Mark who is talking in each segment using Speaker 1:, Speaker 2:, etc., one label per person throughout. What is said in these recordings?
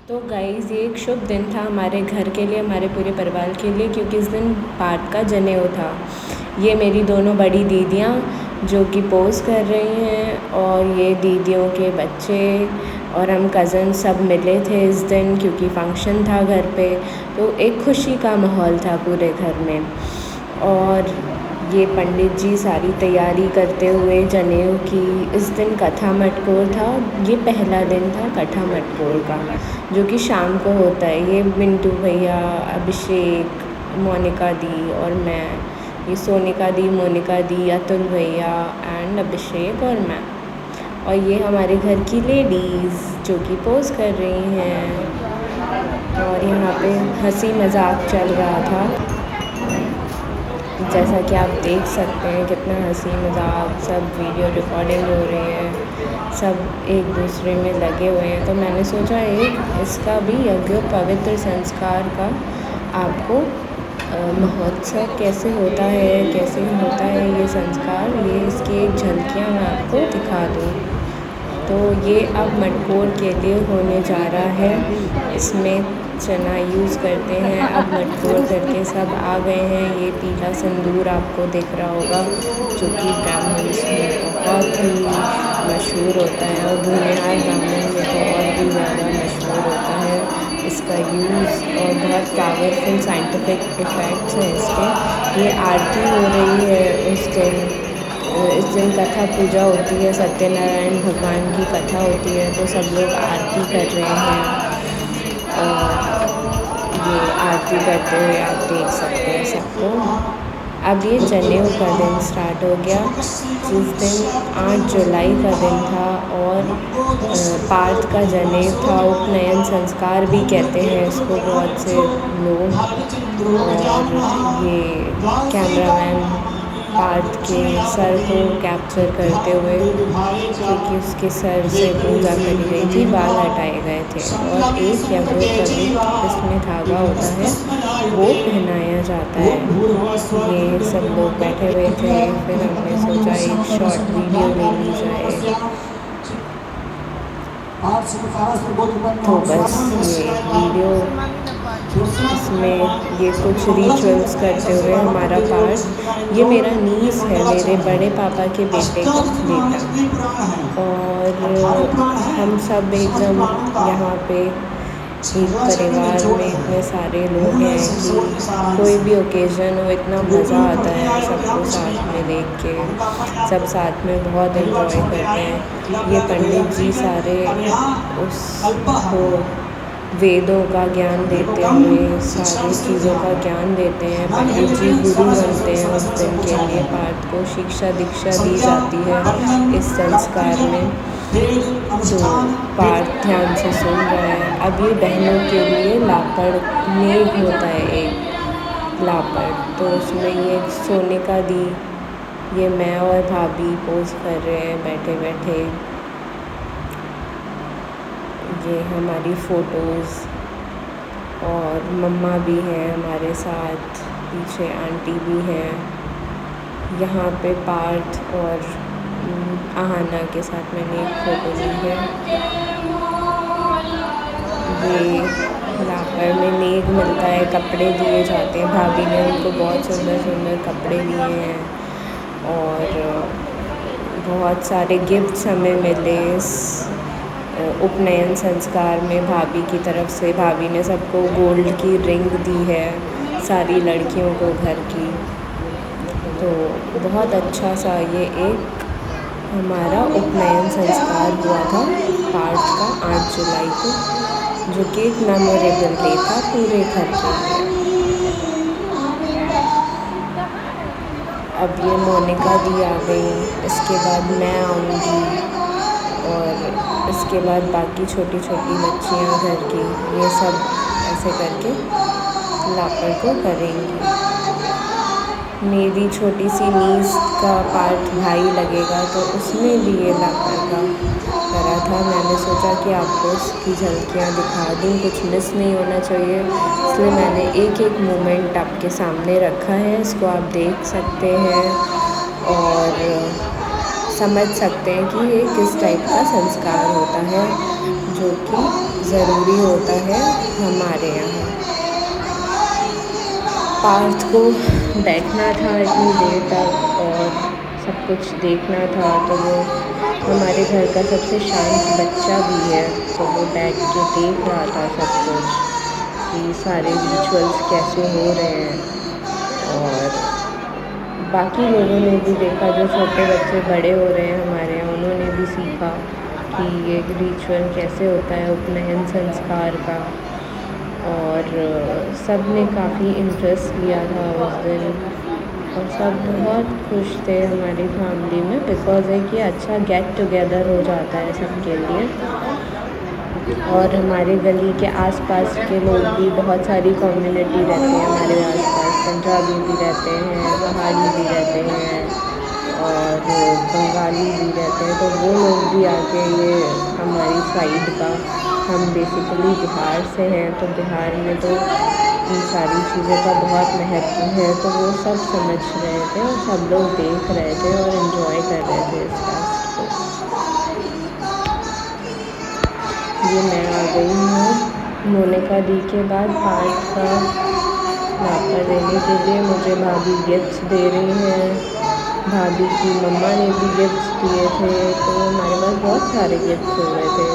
Speaker 1: तो गाइज़ ये एक शुभ दिन था हमारे घर के लिए, हमारे पूरे परिवार के लिए, क्योंकि इस दिन पाठ का जनेऊ था। ये मेरी दोनों बड़ी दीदियाँ जो कि पोज़ कर रही हैं, और ये दीदियों के बच्चे और हम कज़न सब मिले थे इस दिन, क्योंकि फ़ंक्शन था घर पे। तो एक खुशी का माहौल था पूरे घर में। और ये पंडित जी सारी तैयारी करते हुए जनेऊ की। इस दिन कथा मटकोर था, ये पहला दिन था कथा मटकोर का, जो कि शाम को होता है। ये मिंटू भैया, अभिषेक, मोनिका दी और मैं, ये सोनिका दी, मोनिका दी, अतुल भैया एंड अभिषेक और मैं, और ये हमारे घर की लेडीज़ जो कि पोज़ कर रही हैं। और यहाँ पे हंसी मजाक चल रहा था, जैसा कि आप देख सकते हैं कितना हंसी मजाक, सब वीडियो रिकॉर्डिंग हो रही है, सब एक दूसरे में लगे हुए हैं। तो मैंने सोचा इसका भी यज्ञ पवित्र संस्कार का आपको महोत्सव कैसे होता है, ये संस्कार, ये इसकी एक झलकियाँ मैं आपको दिखा दूँ। तो ये अब मटकोर के लिए होने जा रहा है। इसमें चना यूज़ करते हैं। अब मटकोर करके सब आ गए हैं। ये पीला सिंदूर आपको दिख रहा होगा, जो कि ब्राह्मण्स में बहुत ही मशहूर होता है, और भूमिहार ब्राह्मण में तो और भी ज़्यादा मशहूर होता है इसका यूज़, और बहुत पावरफुल साइंटिफिक इफ़ेक्ट्स हैं इसके। ये आरती हो रही है इस दिन कथा पूजा होती है, सत्यनारायण भगवान की कथा होती है, तो सब लोग आरती कर रहे हैं। और ये आरती करते हुए आप देख सकते हैं सबको। अब ये जनेऊ का दिन स्टार्ट हो गया, जिस दिन 8 जुलाई का दिन था, और पाठ का जनेऊ था, उपनयन संस्कार भी कहते हैं इसको बहुत से लोग। और ये कैमरामैन पार्थ के सर को कैप्चर करते हुए, क्योंकि उसके सर से पूजा करी गई थी, बाल हटाए गए थे, और एक यज्ञोपवीत इसमें धागा होता है वो पहनाया जाता है। ये सब लोग बैठे हुए थे, फिर हमने सोचा एक शॉर्ट वीडियो ले ली जाए। तो बस ये वीडियो, इसमें ये कुछ रिचुअल्स करते हुए हमारा पार्ट, ये मेरा नीस है, मेरे बड़े पापा के बेटे का बेटा, और हम सब एकदम यहाँ पे एक परिवार में इतने सारे लोग हैं कि कोई भी ओकेज़न हो इतना मज़ा आता है सबको साथ में देख के, सब साथ में बहुत एंजॉय करते हैं। ये पंडित जी सारे उसको वेदों का ज्ञान देते हुए सारी चीज़ों का ज्ञान देते हैं। पंडित जी गुरु बनते हैं उस दिन के लिए। पाठ को शिक्षा दीक्षा दी जाती है इस संस्कार में, तो पाठ ध्यान से सुन रहे हैं। अब ये बहनों के लिए लापड़ नेग होता है, एक लापड़, तो उसमें ये सोनिका दी, ये मैं और भाभी पोज कर रहे हैं बैठे बैठे। ये हमारी फ़ोटोज़, और मम्मा भी है हमारे साथ, पीछे आंटी भी हैं। यहाँ पे पार्थ और आहाना के साथ मैंने एक फ़ोटो ली है। ये लापर में नेग मिलता है, कपड़े दिए जाते हैं। भाभी ने उनको बहुत सुंदर सुंदर कपड़े दिए हैं, और बहुत सारे गिफ्ट्स हमें मिले इस उपनयन संस्कार में। भाभी की तरफ से भाभी ने सबको गोल्ड की रिंग दी है, सारी लड़कियों को घर की। तो बहुत अच्छा सा ये एक हमारा उपनयन संस्कार हुआ था पार्थ का 8 जुलाई को, जो कि एक मेमोरेबल डे था पूरे घर के लिए। अब ये मोनिका दी आ गई, इसके बाद मैं आऊँगी, और इसके बाद बाकी छोटी छोटी बच्चियाँ घर की, ये सब ऐसे करके लापर को करेंगी। मेरी छोटी सी नीस का पार्ट भाई लगेगा, तो उसमें भी ये लापर का करा था। मैंने सोचा कि आपको इसकी झलकियाँ दिखा दूँ, कुछ मिस नहीं होना चाहिए, इसलिए मैंने एक एक मोमेंट आपके सामने रखा है। इसको आप देख सकते हैं और समझ सकते हैं कि ये किस टाइप का संस्कार होता है, जो कि ज़रूरी होता है हमारे यहाँ। पार्थ को बैठना था इतनी देर तक और सब कुछ देखना था, तो वो हमारे घर का सबसे शांत बच्चा भी है, तो वो बैठ के देख रहा था सब कुछ कि सारे रिचुअल्स कैसे हो रहे हैं। और बाकी लोगों ने भी देखा, जो छोटे बच्चे बड़े हो रहे हैं हमारे यहाँ, उन्होंने भी सीखा कि ये रिचुअल कैसे होता है उपनयन संस्कार का। और सब ने काफ़ी इंटरेस्ट लिया था उस दिन, और सब बहुत खुश थे हमारी फैमिली में, बिकॉज़ है कि अच्छा गेट टुगेदर हो जाता है सबके लिए। और हमारे गली के आसपास के लोग भी, बहुत सारी कम्युनिटी रहती है हमारे आसपास, पंजाबी भी रहते हैं, पहाड़ी भी रहते हैं और बंगाली भी रहते हैं, तो वो लोग भी आके ये हमारी साइड का, हम बेसिकली बिहार से हैं, तो बिहार में तो इन सारी चीज़ों का बहुत महत्व है, तो वो सब समझ रहे थे और सब लोग देख रहे थे और इन्जॉय कर रहे थे इस फेस्ट को। ये मैं आ गई हूँ मोनिका दी के बाद पार्थ का नापा देने के लिए। मुझे भाभी गिफ्ट्स दे रही हैं, भाभी की मम्मा ने भी गिफ्ट्स दिए थे, तो हमारे पास बहुत सारे गिफ्ट्स हो गए थे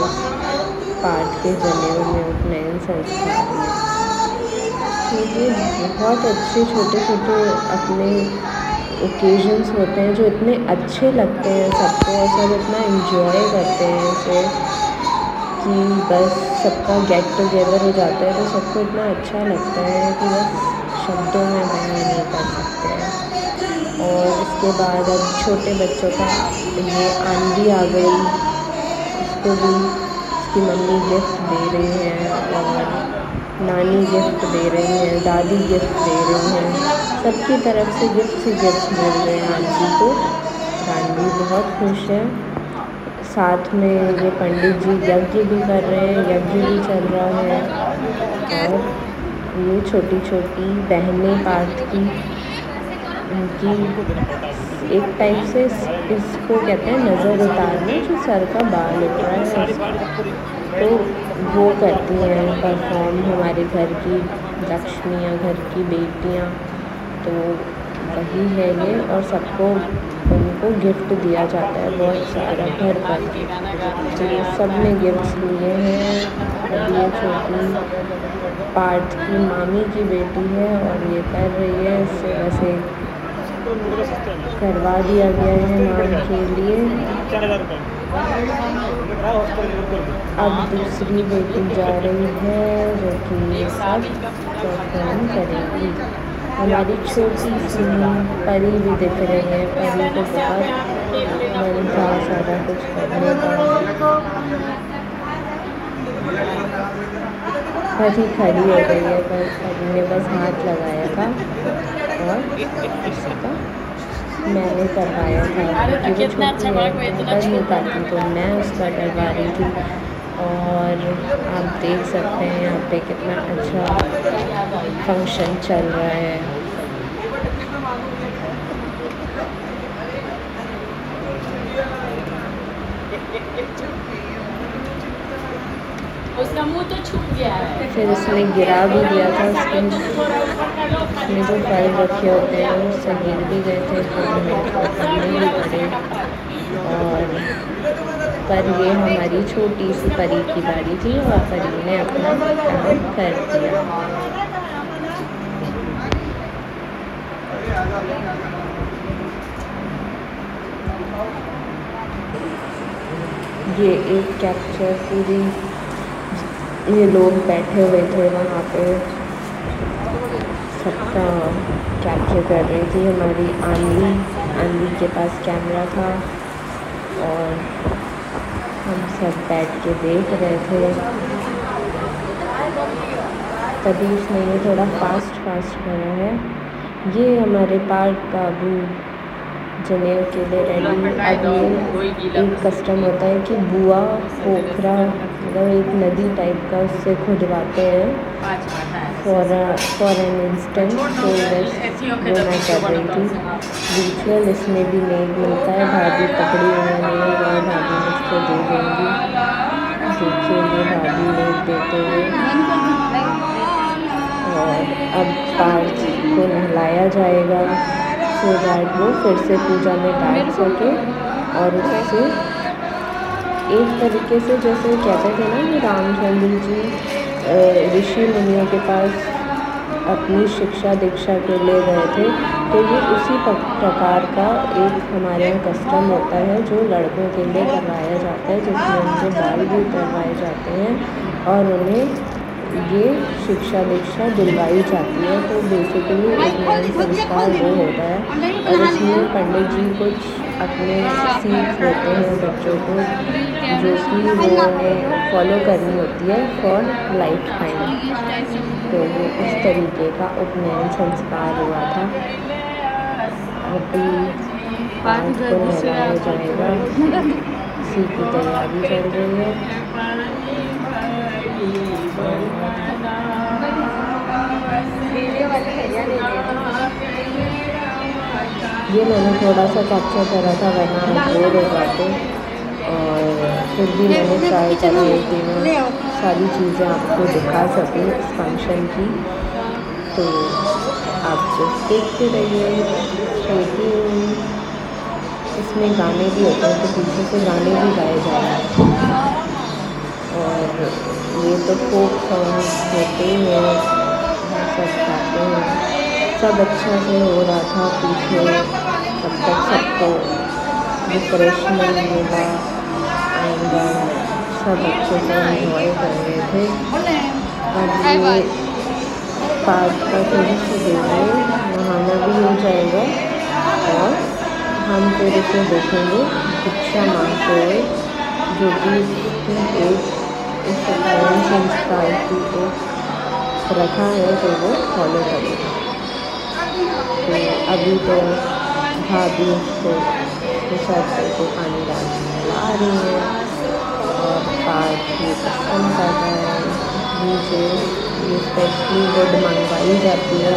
Speaker 1: पार्थ के जनेऊ में, उपनयन संस्कार में। तो ये बहुत अच्छे छोटे छोटे अपने ओकेजन्स होते हैं जो इतने अच्छे लगते हैं सबको, और सब इतना इन्जॉय करते हैं इसे कि बस सबका गेट टुगेदर हो जाता है, तो सबको इतना अच्छा लगता है कि बस शब्दों में बयान नहीं कर सकते हैं। और इसके बाद अब छोटे बच्चों का ये आंधी आ गई, उसको भी उसकी मम्मी गिफ्ट दे रही हैं और नानी गिफ्ट दे रही हैं, दादी गिफ्ट दे रही हैं, सबकी तरफ से गिफ्ट ही गिफ्ट मिल रहे हैं आंटी को। आंटी बहुत खुश है। साथ में ये पंडित जी यज्ञ भी कर रहे हैं, यज्ञ भी चल रहा है। और ये छोटी छोटी बहनें पार्थ की, उनकी एक टाइप से इसको कहते हैं नज़र उतारना, जो सर का बाल उठ रहा है, तो वो करती हैं परफॉर्म हमारे घर की लक्ष्मियाँ, घर की बेटियाँ, तो वही है ये। और सबको उनको गिफ्ट दिया जाता है बहुत सारा घर पर, तो ये सब ने गिफ्ट्स लिए हैं। अब ये छोटी पार्थ की मामी की बेटी है और ये कर रही है, इससे वैसे करवा दिया गया है नाम के लिए। अब दूसरी बेटी जा रही है जो कि ये सब परफॉर्म करेगी। हमारी छोटी सी परी भी दिख रही है, परी को बहुत मन था सारा कुछ करने का, परी खड़ी हो गई है, पर परी ने बस हाथ लगाया था और उसका मैंने करवाया था, क्योंकि वो छोटी है तो कर नहीं पाती, तो मैं उसका करवा रही थी। और आप देख सकते हैं यहाँ पे कितना अच्छा फंक्शन चल रहा है।
Speaker 2: उसका मुंह तो छुप गया है।
Speaker 1: फिर उसने गिरा भी दिया था, उसमें जो फल रखे होते हैं उससे गिर भी गए थे, तो हमें पकड़ने भी पड़े। और पर ये हमारी छोटी सी परी की बारी थी और परी ने अपना काम कर दिया। ये एक कैप्चर पूरी, ये लोग बैठे हुए थे वहाँ पे, सबका कैप्चर कर रही थी हमारी आंधी के पास कैमरा था और हम सब बैठ के देख रहे थे। तभी इसमें ये थोड़ा फास्ट करा है। ये हमारे पार्क बाबू जनेऊ के लिए रेडी। अब ये एक कस्टम होता है कि बुआ पोखरा, मतलब एक नदी टाइप का, उससे खुदवाते हैं फॉर एन इंस्टेंट, तो बस वो मैं कर रही थी रिचुअल। इसमें भी नेक मिलता है, भाभी पकड़ी हुई नेक और भाभी मुझको दे देंगी, देखिए ये भाभी लेट देते हुए। और अब पार्थ को नहलाया जाएगा सो दैट वो फिर से पूजा में बैठ सके और उससे एक तरीके से जैसे कहते थे ना कि रामचंद्र जी ऋषि मुनियों के पास अपनी शिक्षा दीक्षा के लिए गए थे, तो ये उसी प्रकार का एक हमारे यहाँ कस्टम होता है जो लड़कों के लिए करवाया जाता है, जिसमें उनके बाल भी उतरवाए जाते हैं और उन्हें ये शिक्षा दीक्षा दिलवाई जाती है। तो बेसिकली उपनयन संस्कार वो होता है और इसमें पंडित जी कुछ अपने सीख देते हैं बच्चों को, जो कि वो उन्हें फॉलो करनी होती है फॉर लाइफ टाइम। तो वो इस तरीके का उपनयन संस्कार हुआ था। अभी पार्थ को नहलाया जाएगा, इसी की तैयारी चल रही है। ये मैंने थोड़ा सा कैप्चर करा था, वरना बोर हो जाते, और फिर भी मैंने ट्राई करा है कि मैं सारी चीज़ें आपको दिखा सकूँ इस फंक्शन की। तो आप जस्ट देखते रहिए। इसमें गाने भी होते हैं, तो पीछे से गाने भी गाए जा रहे हैं। और ये तो फोक सॉन्ग होते ही हैं, सब गाते हैं। सब अच्छा से हो रहा था पीछे, तब तक सबको रिफ्रेशमेंट मिला एंड सब अच्छे से एंजॉय कर रहे थे। अब ये पार्ट का थोड़ी सी देर में नहाना भी हो जाएगा और हम फिर इसे देखेंगे भिक्षा मांगते हुए, जो कि एक इस उपनयन संस्कार की एक प्रथा है जो वो फॉलो करेगा। तो अभी तो भाभी उसको सर्कल को पानी डाल ला रही है और पार्थ ये पसंद कर रहा है। नीचे ये स्पेशली वुड मंगवाई जाती है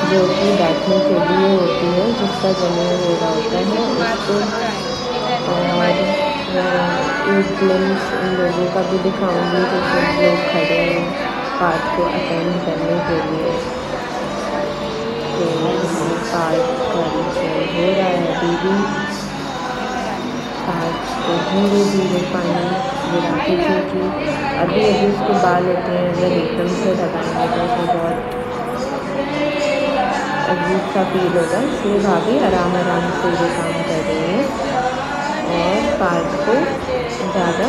Speaker 1: जो कि बैठने के लिए होती है, जिसका जमीन हो रहा होता है उसको। और एक ग्लिम्स इन लोगों का भी दिखाऊंगी जो सब लोग खड़े हैं पार्ट को अटेंड करने के लिए। तो पार्ट का रिचुअल हो रहा है अभी भी। पार्ट को धीरे धीरे पानी गिराते, क्योंकि अभी उसके बाल होते हैं, अगर एकदम से लगाएंगे तो उसे बहुत अजीब सा फील होगा, इसलिए भाभी आराम आराम से ये काम कर रही है और पार्ट को ज़्यादा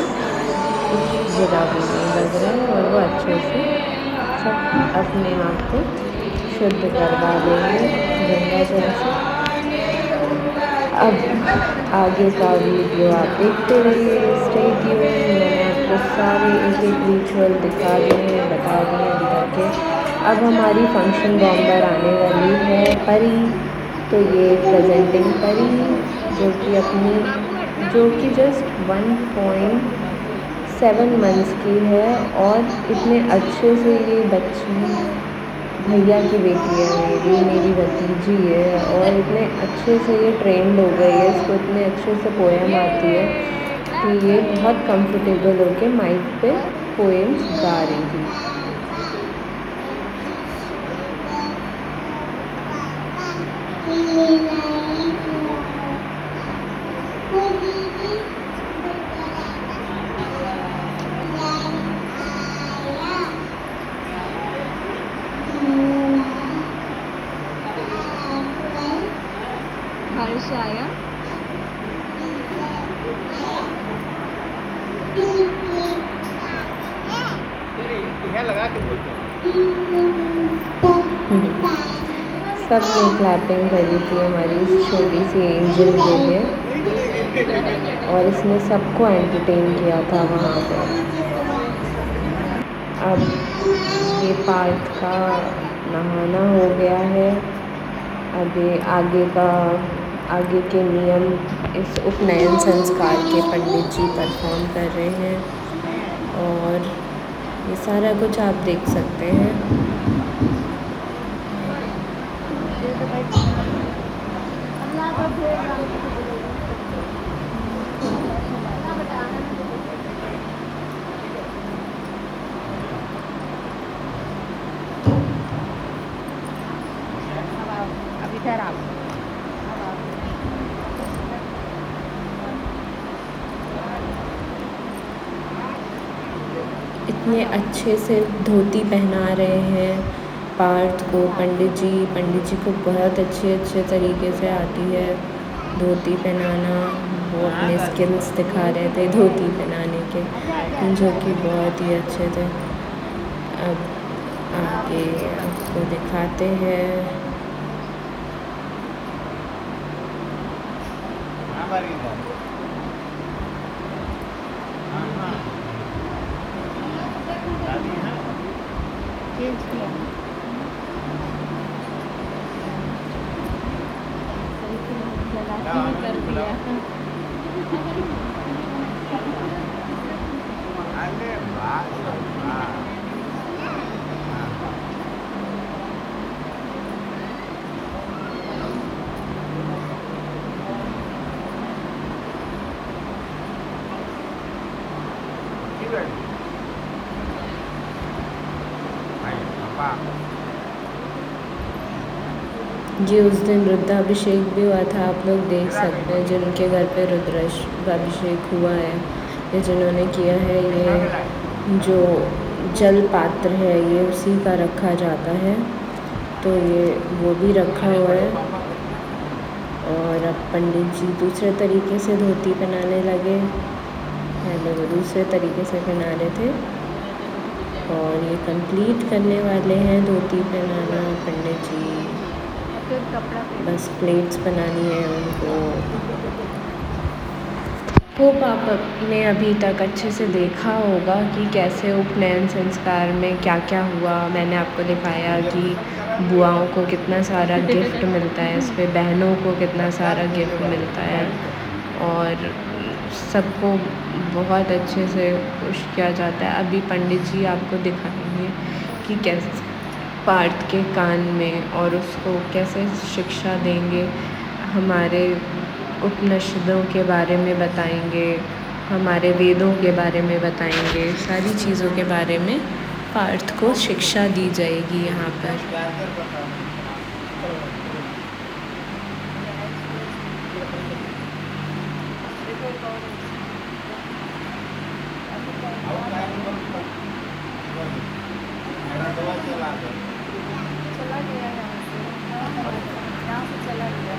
Speaker 1: कुछ बुरा भी नहीं लग रहा है और वो अच्छे से सब अपने आप को शुद्ध करवा देंगे गंगा जल से। अब आगे का वीडियो आप देखते रहिए, स्टे ट्यून्ड। मैंने आपको सारे एक एक रिचुअल दिखा दिए, बता दिए दिखा के। अब हमारी फंक्शन बॉम्बर आने वाली है परी। तो ये प्रेजेंटिंग परी जो कि जस्ट 1.7 मंथ्स की है और इतने अच्छे से ये बच्ची भैया की बेटी है, मेरी भतीजी है, और इतने अच्छे से ये ट्रेंड हो गई है, इसको इतने अच्छे से पोएम आती है कि ये बहुत कंफर्टेबल होके माइक पे पोएम्स गा रही थी।
Speaker 2: हर्ष आया।
Speaker 1: सबने क्लैपिंग करी थी हमारी इस छोटी सी एंजल के लिए और इसने सबको एंटरटेन किया था वहाँ पर। अब ये पार्ट का नहाना हो गया है। अभी आगे के नियम इस उपनयन संस्कार के पंडित जी परफॉर्म कर रहे हैं और ये सारा कुछ आप देख सकते हैं। ये अच्छे से धोती पहना रहे हैं पार्थ को। पंडित जी को बहुत अच्छे तरीके से आती है धोती पहनाना। वो अपने स्किल्स दिखा रहे थे धोती पहनाने के, जो कि बहुत ही अच्छे थे। अब आगे आपको दिखाते हैं।
Speaker 2: कर दिया।
Speaker 1: ये उस दिन रुद्राभिषेक भी हुआ था, आप लोग देख सकते हैं जिनके घर पे रुद्राभिषेक हुआ है या जिन्होंने किया है। ये जो जल पात्र है ये उसी का रखा जाता है, तो ये वो भी रखा हुआ है। और अब पंडित जी दूसरे तरीके से धोती पहनाने लगे। पहले वो दूसरे तरीके से पहना रहे थे और ये कंप्लीट करने वाले हैं धोती पहनाना पंडित जी। बस प्लेट्स बनानी है उनको। होप आपने अभी तक अच्छे से देखा होगा कि कैसे उपनयन संस्कार में क्या क्या हुआ। मैंने आपको दिखाया कि बुआओं को कितना सारा गिफ्ट मिलता है, इस पर बहनों को कितना सारा गिफ्ट मिलता है और सबको बहुत अच्छे से खुश किया जाता है। अभी पंडित जी आपको दिखाएंगे कि कैसे पार्थ के कान में और उसको कैसे शिक्षा देंगे, हमारे उपनिषदों के बारे में बताएंगे, हमारे वेदों के बारे में बताएंगे, सारी चीज़ों के बारे में पार्थ को शिक्षा दी जाएगी यहाँ पर।
Speaker 2: चला गया यहाँ से चला गया।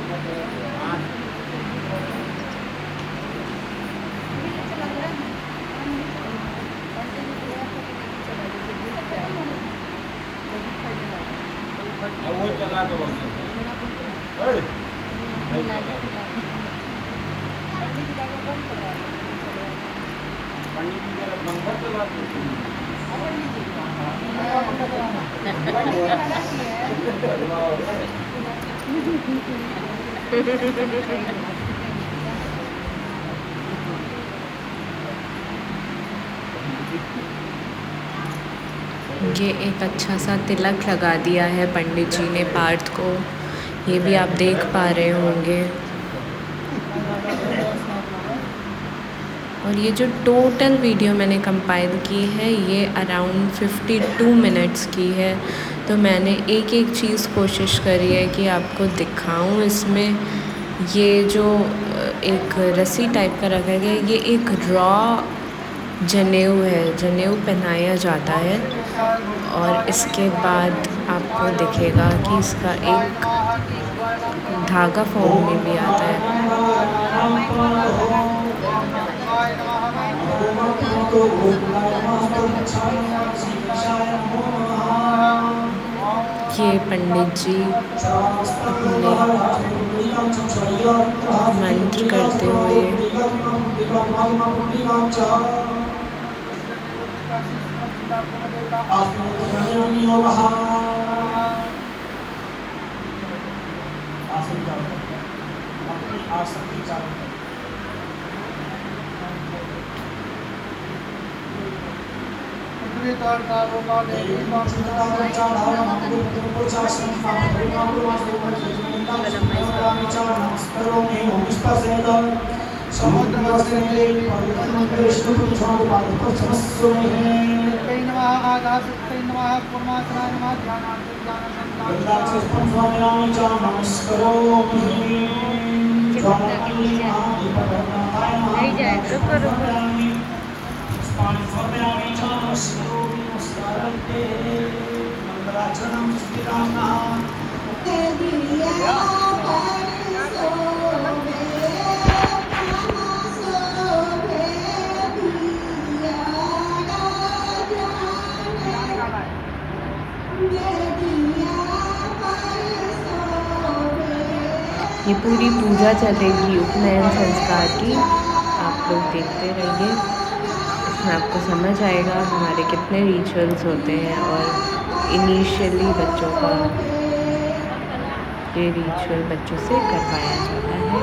Speaker 3: वो चला दो
Speaker 1: ये एक अच्छा सा तिलक लगा दिया है पंडित जी ने पार्थ को, ये भी आप देख पा रहे होंगे। और ये जो टोटल वीडियो मैंने कंपाइल की है ये अराउंड 52 मिनट्स की है, तो मैंने एक एक चीज़ कोशिश करी है कि आपको दिखाऊं। इसमें ये जो एक रस्सी टाइप का रखा गया है, ये एक रॉ जनेऊ है, जनेऊ पहनाया जाता है और इसके बाद आपको दिखेगा कि इसका एक धागा फॉर्म में भी आता है। ये पंडित जी अपने मंत्र करते हुए ये पूरी पूजा चलेगी उपनयन संस्कार की, आप लोग देखते रहिए। इसमें आपको समझ आएगा हमारे कितने रिचुअल्स होते हैं और इनिशियली बच्चों का ये रिचुअल बच्चों से करवाया जाता है।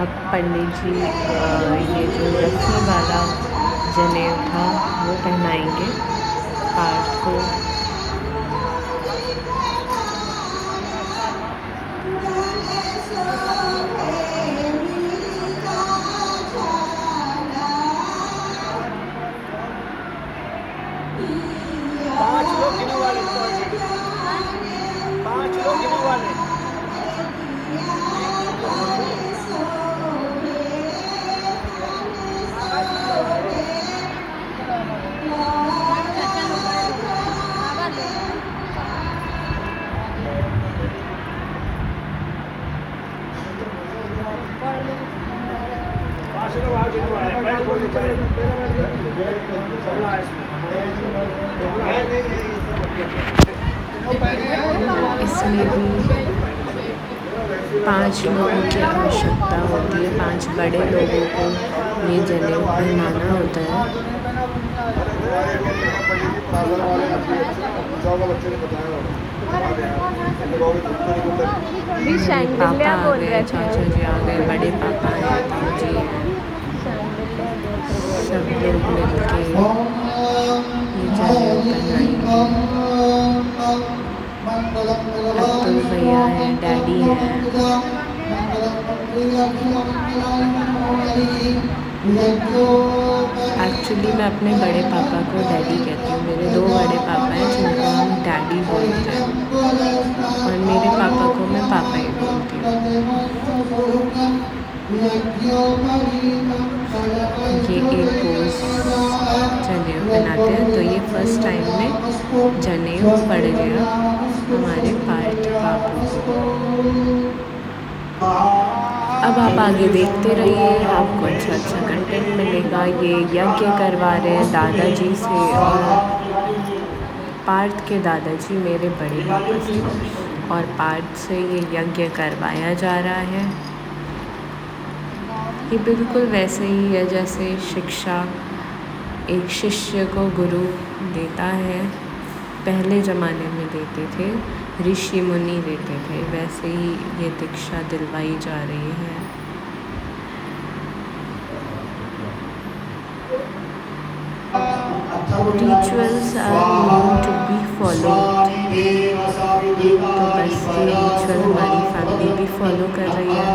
Speaker 1: अब पंडित जी ये जो रस्सी वाला जनेऊ था वो पहनाएंगे पार्ट को।
Speaker 3: पांच लोग गिने वाले, पांच लोग गिने वाले। पांच लोग आगे गिने वाले, पैर खोल के
Speaker 1: इसमें भी 5 लोगों की आवश्यकता होती है, 5 बड़े लोगों को ये जनेऊ पहनाना होता है। पापा आ गए, चाचा जी आ गए, बड़े पापा हैं, जी हैं, सब लोग मिलके ये जनेऊ पहनाएंगे। अब्दुल भैया हैं, डैडी हैं। एक्चुअली मैं अपने बड़े पापा को डैडी कहती हूँ। मेरे 2 बड़े पापा हैं जिनको हम डैडी बोलते हैं और मेरे पापा को मैं पापा ही बोलती हूँ। ये एक पोज जनेऊ पहनाते हैं, तो ये फर्स्ट टाइम में जनेऊ पड़ गया हमारे पार्थ बाबू को। अब आप आगे देखते रहिए, आपको अच्छा कंटेंट मिलेगा। ये यज्ञ करवा रहे हैं दादाजी से, और पार्थ के दादाजी मेरे बड़े पापा से, और पार्थ से ये यज्ञ करवाया जा रहा है। ये बिल्कुल वैसे ही है जैसे शिक्षा एक शिष्य को गुरु देता है, पहले ज़माने में देते थे, ऋषि मुनि देते थे, वैसे ही ये दीक्षा दिलवाई जा रही है। Rituals are need to be followed, तो बस ये रिचुअल हमारी फैमिली भी फॉलो कर रही है।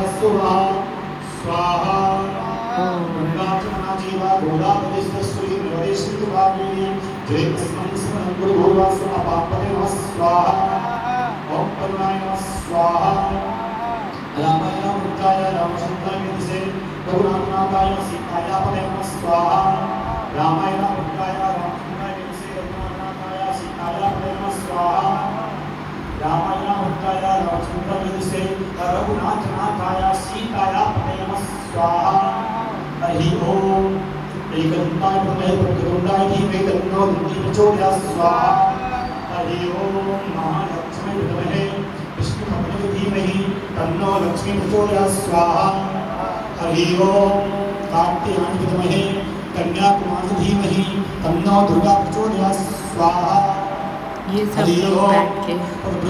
Speaker 1: ये सब लोग बैठ के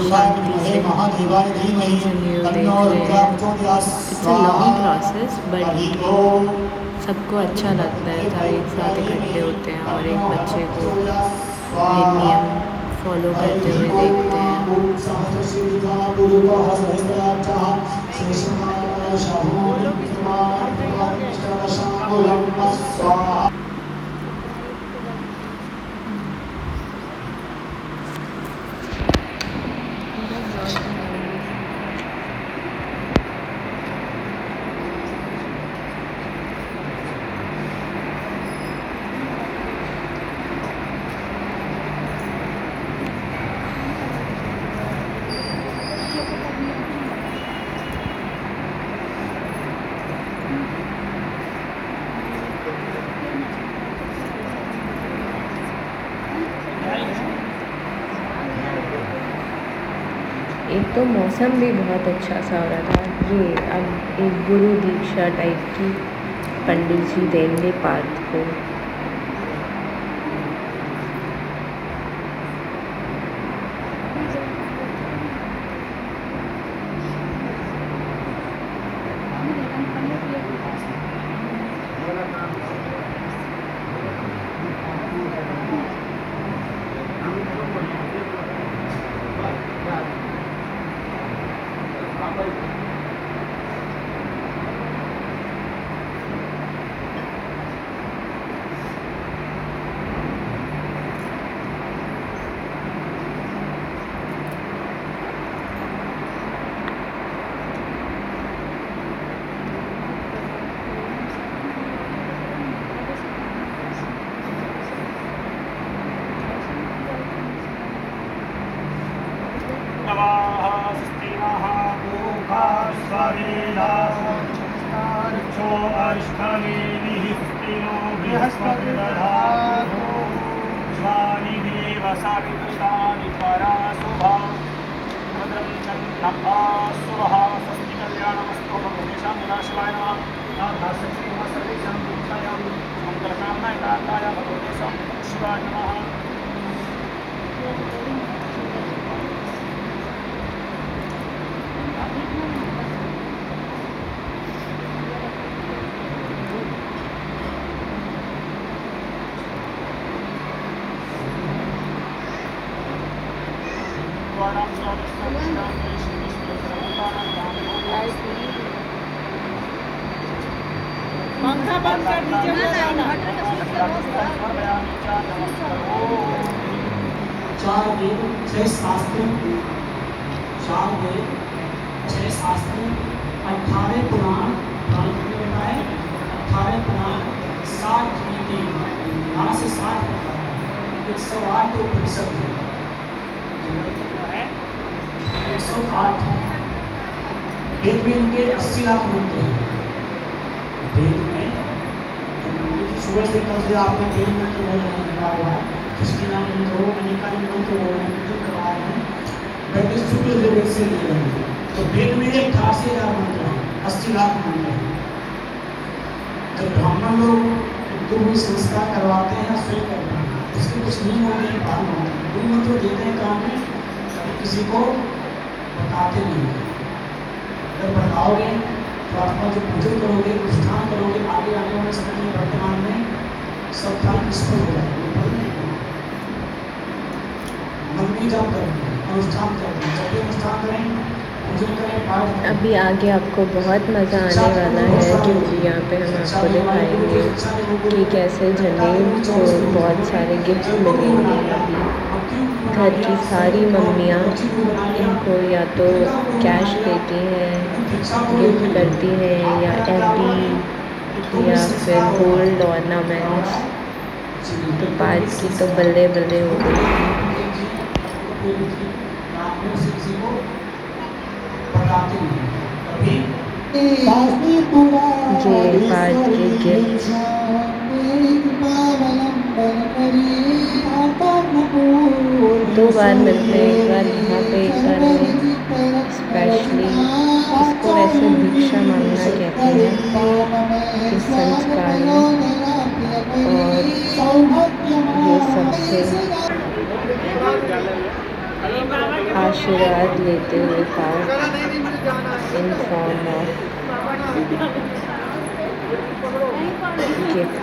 Speaker 1: शांति से जनेऊ देख रहे हैं। It's a long process but सबको अच्छा लगता है, सब एक साथ इकट्ठे होते हैं और एक बच्चे को ये नियम फॉलो करते हुए देखते हैं। तो मौसम भी बहुत अच्छा सा हो रहा था। ये अब एक गुरु दीक्षा टाइप की पंडित जी देंगे पार्थ को।
Speaker 2: पंखा बंद कर दीजिए।
Speaker 4: चार वेद, 6 शास्त्र, 4 वेद, 6 शास्त्र, 18 पुराण, होता है 18 पुराण, 60 नीति, यहाँ से 60 होता है, 108 उपनिषद है, 108 वेद में इनके 80 लाख मंत्र हैं। वेद में सुबह से कल से आपने वेद मंत्र नहीं लिखा हुआ है, जिसके नाम मंत्र हो, अनेकानी मंत्र हो, जो करवा रहे हैं, वैदिक शुक्ल वेद से ले रहे हैं। तो वेद में 88,000 मंत्र हैं, 80 लाख मंत्र हैं। जब ब्राह्मण लोग गुरु संस्कार करवाते हैं, स्वयं करते हैं, उसके कुछ नियम होते हैं, पालन होते हैं। गुरु मंत्र देते हैं काम में, कभी किसी को बताते नहीं। अगर बताओगे तो आपका जो पूजन करोगे, अनुष्ठान करोगे, आगे आने वाले समय में वर्तमान में सब फल निष्फल हो जाएंगे। मन में जाप करें, अनुष्ठान करें, जब भी अनुष्ठान करें, पूजन करें, पाठ करें।
Speaker 1: अभी आगे आपको बहुत मज़ा आने वाला है, क्योंकि यहाँ पे हम आपको दिखाएंगे कि कैसे जनेब को बहुत सारे गिफ्ट मिलेंगे। अभी घर की सारी मम्मियाँ इनको या तो कैश देती हैं, गिफ्ट करती हैं, या एफडी या फिर गोल्ड ऑर्नामेंट्स। तो पार्थ की तो बल्ले बल्ले हो गई। ये पार्थ के गिफ्ट। 2 बार मिलते हैं, एक बार यहाँ पे, एक बार में। स्पेशली इसको वैसे दीक्षा मांगना कहते हैं इस संस्कार में। और ये सबसे आशीर्वाद लेते हुए Parth in form of gift.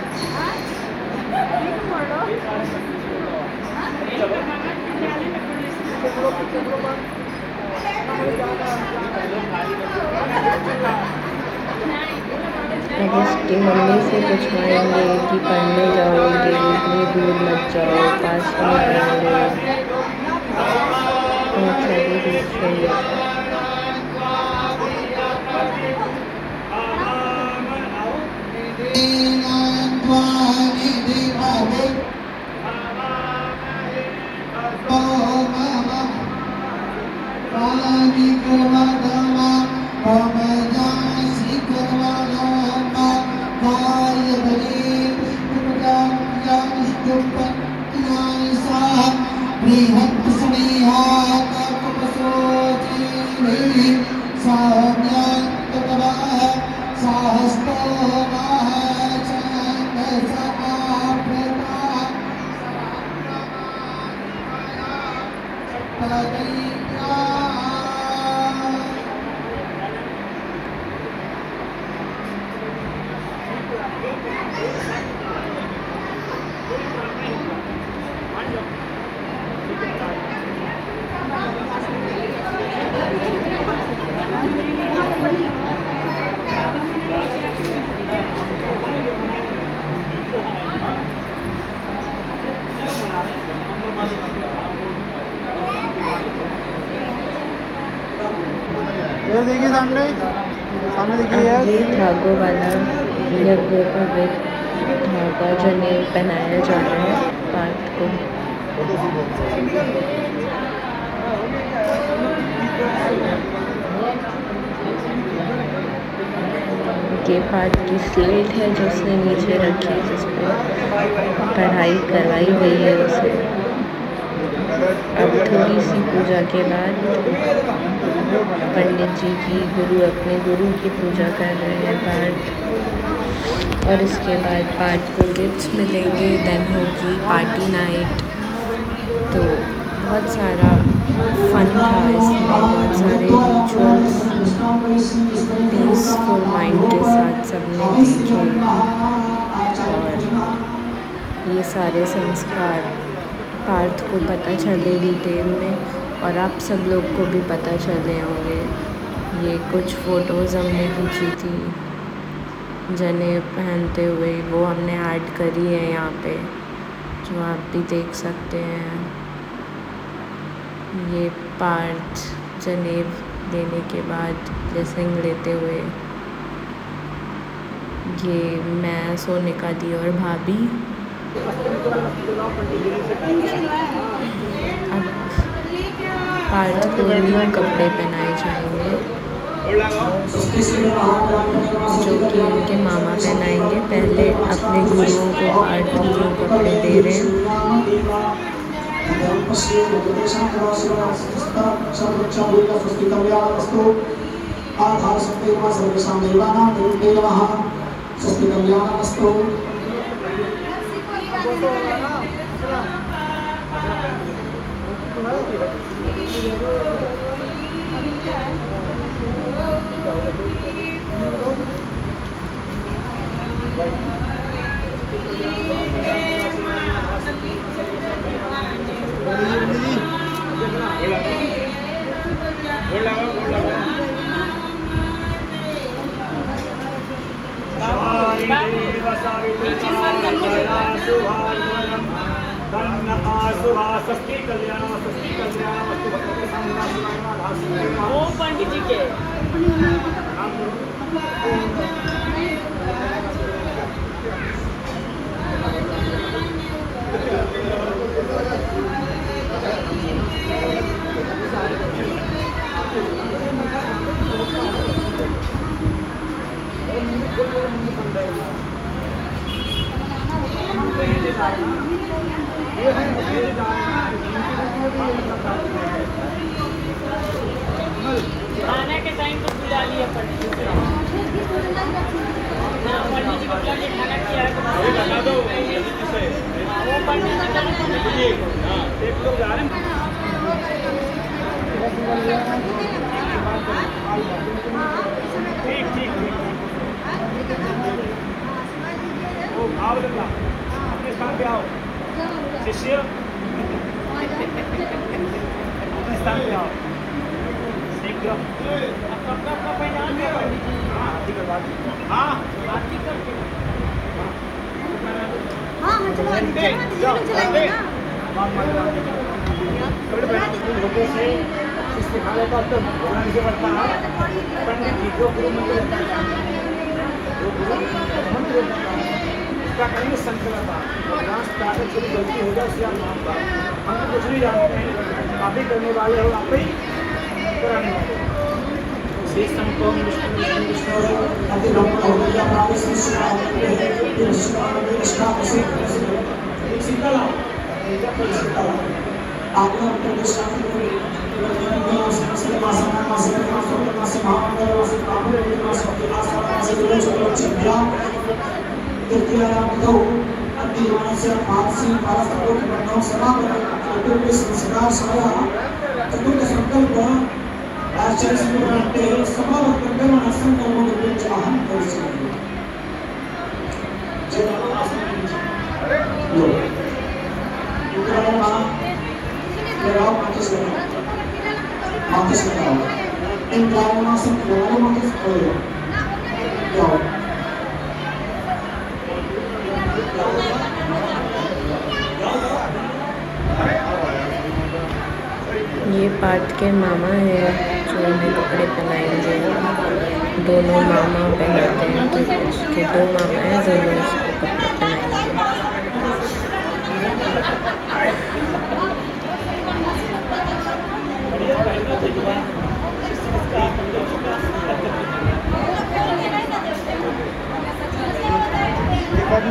Speaker 1: अब इसकी मम्मी से पूछवाएंगे कि पढ़ने जाओगे, इतनी दूर मत जाओ, पास में रहेंगे। बहुत सारी दूसरे
Speaker 3: ये देखिए सामने देखिए यार।
Speaker 1: ये धागों वाला यज्ञोपवीत धागा जनेऊ पहनाया जा रहा है पार्थ को। ये पार्थ की स्लेट है जो उसने नीचे रखी है, जिस पर पढ़ाई करवाई गई है उसे। अब थोड़ी सी पूजा के बाद पंडित जी की अपने गुरु की पूजा कर रहे हैं पार्थ। और इसके बाद पार्थ को गिफ्ट्स मिलेंगे, देन होगी पार्टी नाइट। तो बहुत सारा फन था इसमें, बहुत सारे रिचुअल्स पीसफुल माइंड के साथ सबने देखे। और ये सारे संस्कार पार्थ को पता चले डिटेल में, और आप सब लोग को भी पता चले होंगे। ये कुछ फ़ोटोज़ हमने खींची थी जनेऊ पहनते हुए, वो हमने ऐड करी है यहाँ पे, जो आप भी देख सकते हैं। ये पार्थ जनेऊ लेने के बाद ब्लेसिंग लेते हुए, ये मैं सोनिका दी और भाभी। अब पार्थ को न्यू कपड़े पहनाए जाएंगे, जो कि उनके मामा पहनाएंगे। पहले अपने गुरुओं को पार्थ न्यू कपड़े दे रहे हैं।
Speaker 2: वो पंडित जी के खाने के टाइम तो बुला लिया पंडित जी को। पंडित जी को बुला के खाना किया है तो वो पंडित जी का एक लोग जा रहे हैं। ठीक ठीक वो आओ लगा अपने स्थान पे आओ शिष्य, अपने स्थान पे आओ। कब पहचान गया पंडित जी? आरती करवा दी। हाँ आरती करके
Speaker 5: हाँ चलो चलेंगे ना।
Speaker 3: लोगों से सिखाने का तो भगवान से बढ़ता है। पंडित जी को गुरु मंत्र देता है, वो गुरु मंत्र देता है, उसका कहीं संकल्प है। जहाँ स्टार्ट से गलती हो जाए उससे आप माफ कर। हम तो कुछ नहीं जानते हैं, आप ही करने वाले हो, आप ही कराने वाले।
Speaker 4: आपका उत्तर प्रदेश शासन को संस्कार शाळा चतुर्थ संकल्प राष्ट्रीय संकल्पांते समावेश करणे नसन कर्मयोगाचे अहम परिचय जे
Speaker 1: ये पार्थ के मामा हैं जो इन्हें कपड़े पहनाएंगे। दोनों मामा पहनाते हैं तो उसके दो मामा हैं दोनों उसको कपड़े पहनाएंगे। और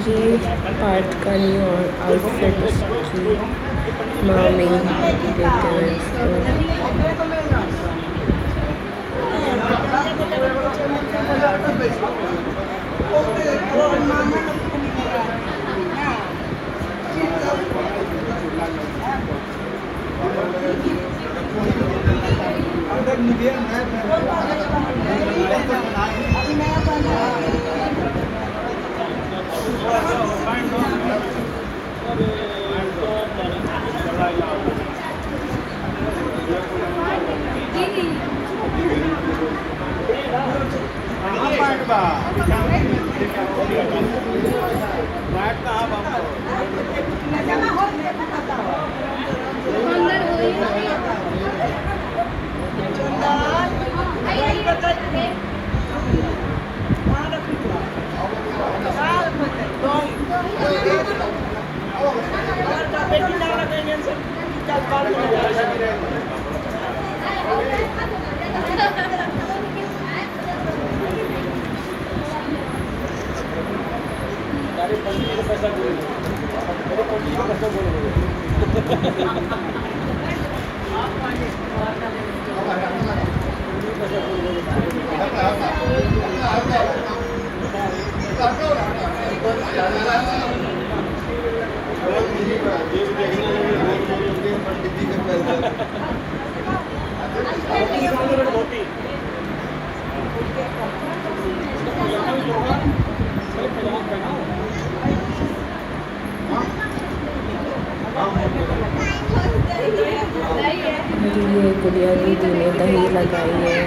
Speaker 1: ये पार्ट का न्यू आउटफिट उसकी मामी देते हुए ये गुड़िया दीदी ने दही लगाई है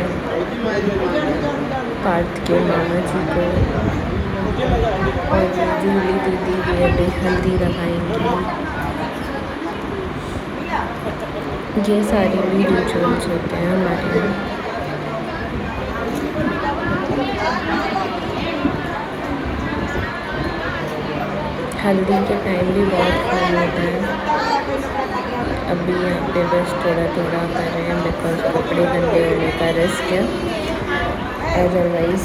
Speaker 1: पार्थ के मामा जी को, और जूली दीदी भी अभी हल्दी लगाएंगी। ये सारे भी रिचुअल्स होते हैं हमारे यहाँ। हल्दी के टाइम भी बहुत फन होता है। अभी यहाँ पे बस थोड़ा थोड़ा कर रहे हैं बिकॉज कपड़े गंदे होने का रिस्क है, अदरवाइज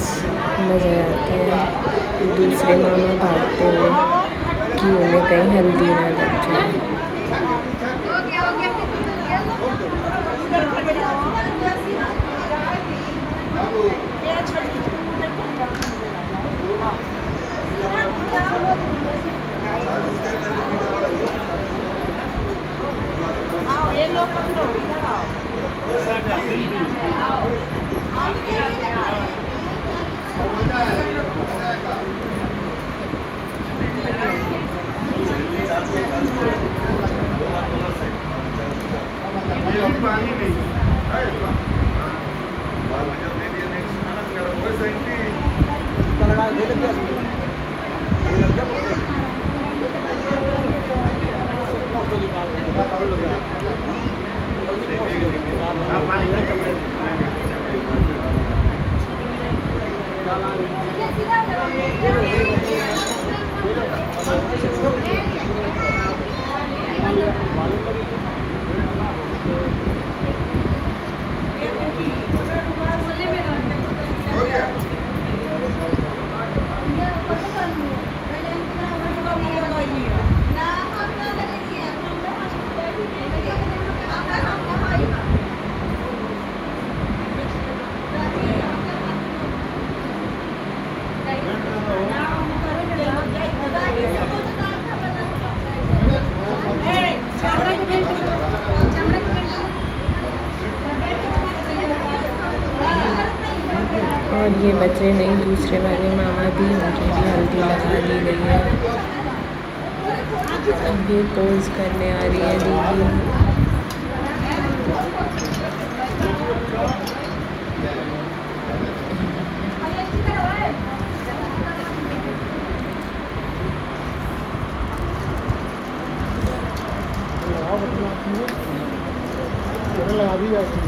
Speaker 1: मज़ा आता है दूसरे मामा भागते हुए कि उन्हें कहीं हल्दी ना लग जाए।
Speaker 3: ये लोग
Speaker 1: और ये बच्चे नहीं, दूसरे वाले मामा भी, उनकी भी हल्दी लगा दी गई है। अब ये पोज करने आ रही है दीदी।
Speaker 3: लगा दी जाती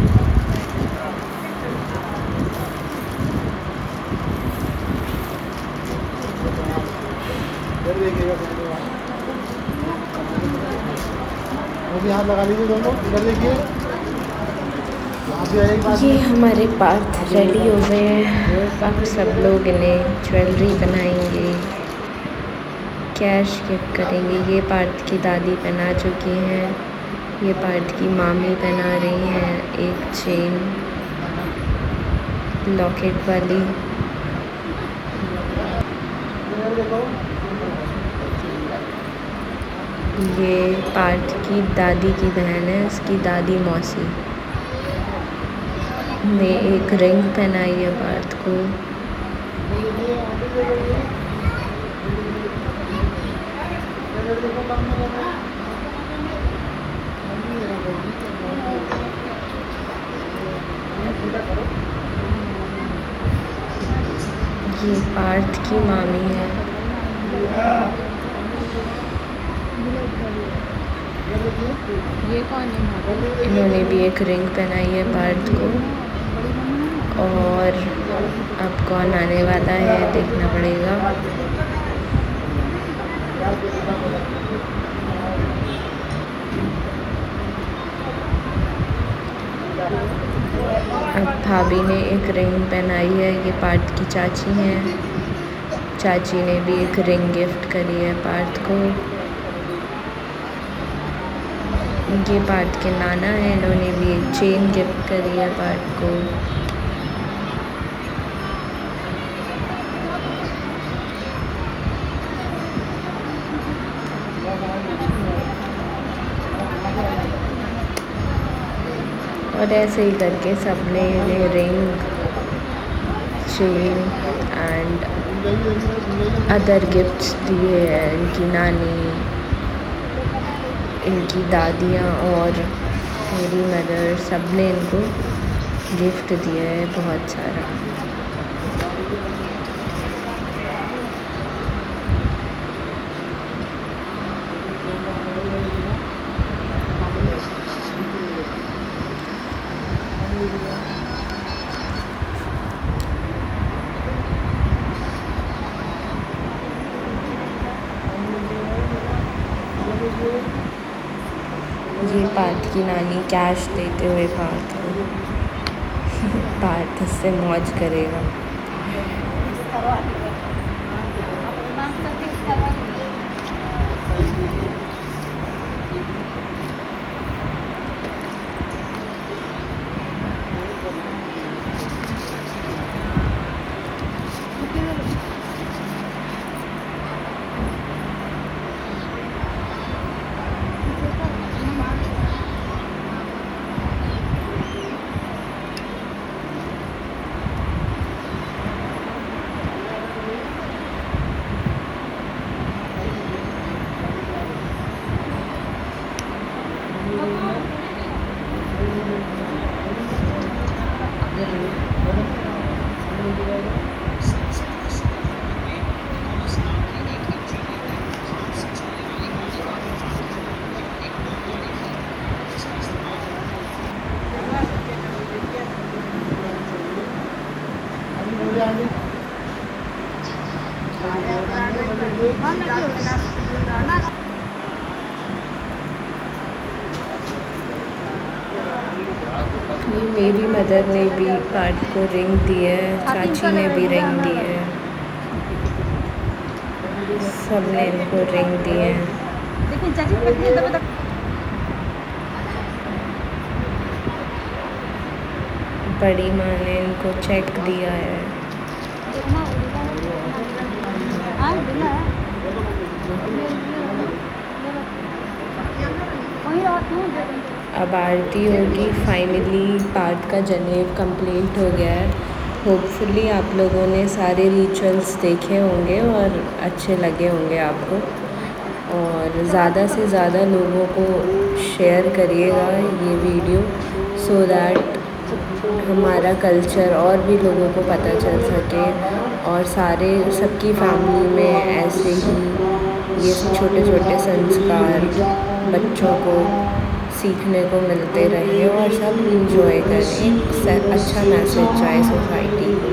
Speaker 3: हाथ लगा लीजिए दोनों, इधर देखिए।
Speaker 1: ये हमारे पार्थ रेडी हो गए हैं। अब सब लोग इन्हें ज्वेलरी बनाएंगे, कैश गिफ्ट करेंगे। ये पार्थ की दादी पहना चुकी हैं, ये पार्थ की मामी पहना रही हैं एक चेन लॉकेट वाली। ये पार्थ की दादी की बहन है, इसकी दादी मौसी ने एक रिंग पहनाई है पार्थ को। ये पार्थ की मामी है।
Speaker 5: ये कौन है?
Speaker 1: इन्होंने भी एक रिंग पहनाई है पार्थ को। और अब कौन आने वाला है देखना पड़ेगा। अब भाभी ने एक रिंग पहनाई है, ये पार्थ की चाची हैं। चाची ने भी एक रिंग गिफ्ट करी है पार्थ को। ये पार्थ के नाना हैं, इन्होंने भी एक चेन गिफ्ट करी है पार्थ को। और ऐसे ही करके सबने इन्हें ring, chain and other gifts दिए हैं। इनकी नानी, इनकी दादियाँ और मेरी मदर, सब ने इनको गिफ्ट दिया है बहुत सारा। ये पार्थ की नानी कैश देते हुए पार्थ को। पार्थ इससे मौज करेगा। ये मेरी मदर ने भी पार्ट को रिंग दी है, चाची ने भी रिंग दी है, सब ने इनको रिंग दी है।
Speaker 5: देखिए चाची पकड़िए दबा
Speaker 1: बड़ी माँ ने इनको चेक दिया है। अब आरती होगी। फाइनली पार्ट का जनेब कंप्लीट हो गया है। होपफुली आप लोगों ने सारे रिचुअल्स देखे होंगे और अच्छे लगे होंगे आपको, और ज़्यादा से ज़्यादा लोगों को शेयर करिएगा ये वीडियो, सो दैट हमारा कल्चर और भी लोगों को पता चल सके, और सबकी फैमिली में ऐसे ही ये छोटे छोटे संस्कार बच्चों को सीखने को मिलते रहे और सब इंजॉय करें, एक अच्छा मैसेज जाए सोसाइटी को।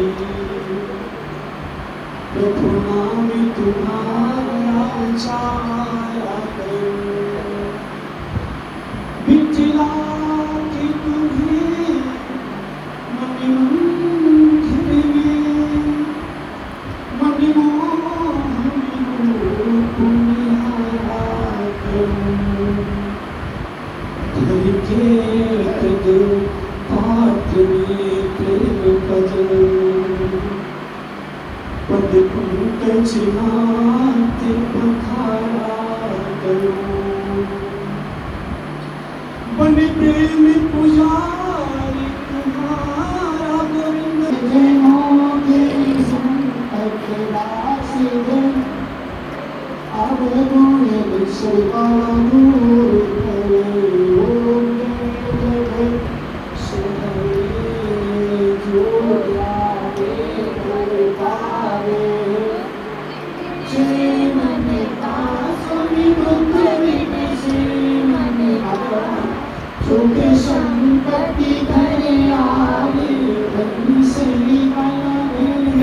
Speaker 4: बने प्रेम पुजारी तुम्हारा गोविंद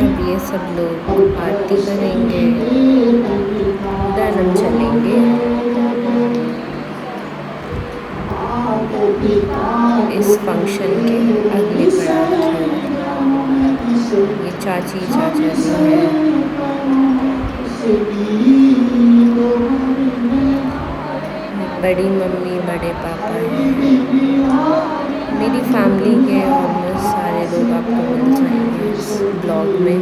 Speaker 1: अब ये सब लोग आरती करेंगे, देन हम चलेंगे इस फंक्शन के अगले पड़ाव की। ये चाची चाचा जी हैं, बड़ी मम्मी बड़े पापा हैं। मेरी फैमिली के ऑलमोस्ट सारे लोग आपको मिल जाएंगे इस ब्लॉग में।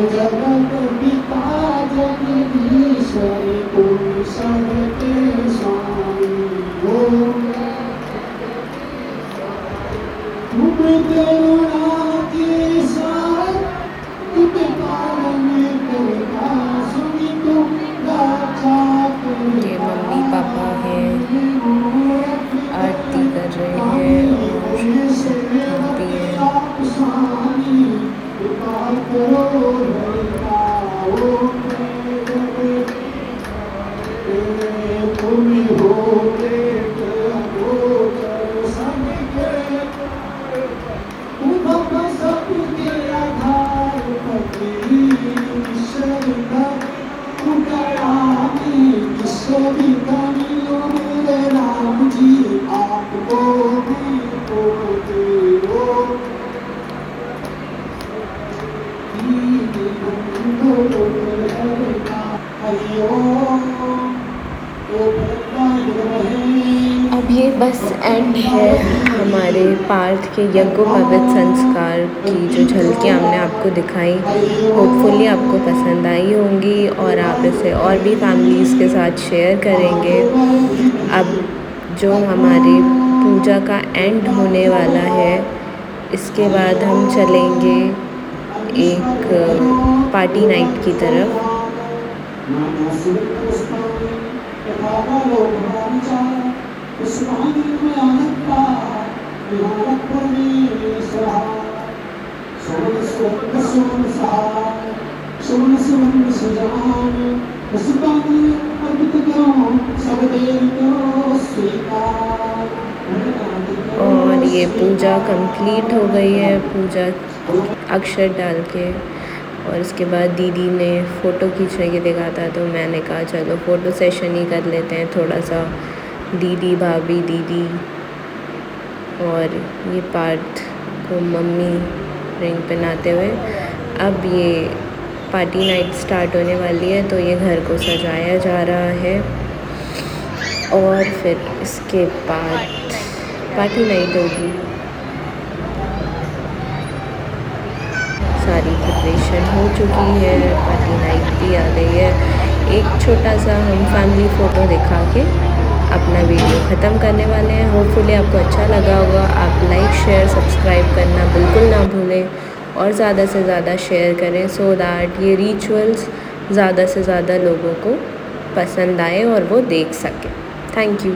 Speaker 4: जगत पिता जगदीश्वर तुम सबके स्वामी हो, तुम करुणा के साथ तुम पालन करना सुनी तुम राजा।
Speaker 1: ये मम्मी पापा हैं, आरती कर रहे हैं और भी हैं।
Speaker 4: राम जी आपको भी
Speaker 1: अब ये बस एंड है हमारे पार्थ के यज्ञोपवीत संस्कार की जो झलकियाँ हमने आपको दिखाई। होपफुली आपको पसंद आई होंगी और आप इसे और भी फैमिलीज़ के साथ शेयर करेंगे। अब जो हमारी पूजा का एंड होने वाला है, इसके बाद हम चलेंगे एक पार्टी नाइट की तरफ।
Speaker 4: उस पानी में आनंद का
Speaker 1: और ये पूजा कंप्लीट हो गई है, पूजा अक्षर डाल के। और उसके बाद दीदी ने फ़ोटो खींचने के लिए कहा था, तो मैंने कहा चलो फ़ोटो सेशन ही कर लेते हैं थोड़ा सा, दीदी भाभी दीदी। और ये पार्ट को मम्मी रिंग पहनाते हुए। अब ये पार्टी नाइट स्टार्ट होने वाली है, तो ये घर को सजाया जा रहा है। और फिर इसके बाद पार्टी नाइट होगी। सारी प्रिपरेशन हो चुकी है, पार्टी नाइट भी आ गई है। एक छोटा सा हम फैमिली फ़ोटो दिखा के अपना वीडियो ख़त्म करने वाले हैं। होपफुली आपको अच्छा लगा होगा। आप लाइक शेयर सब्सक्राइब करना बिल्कुल ना भूलें और ज़्यादा से ज़्यादा शेयर करें, सो दैट ये रिचुअल्स ज़्यादा से ज़्यादा लोगों को पसंद आए और वो देख सकें। Thank you.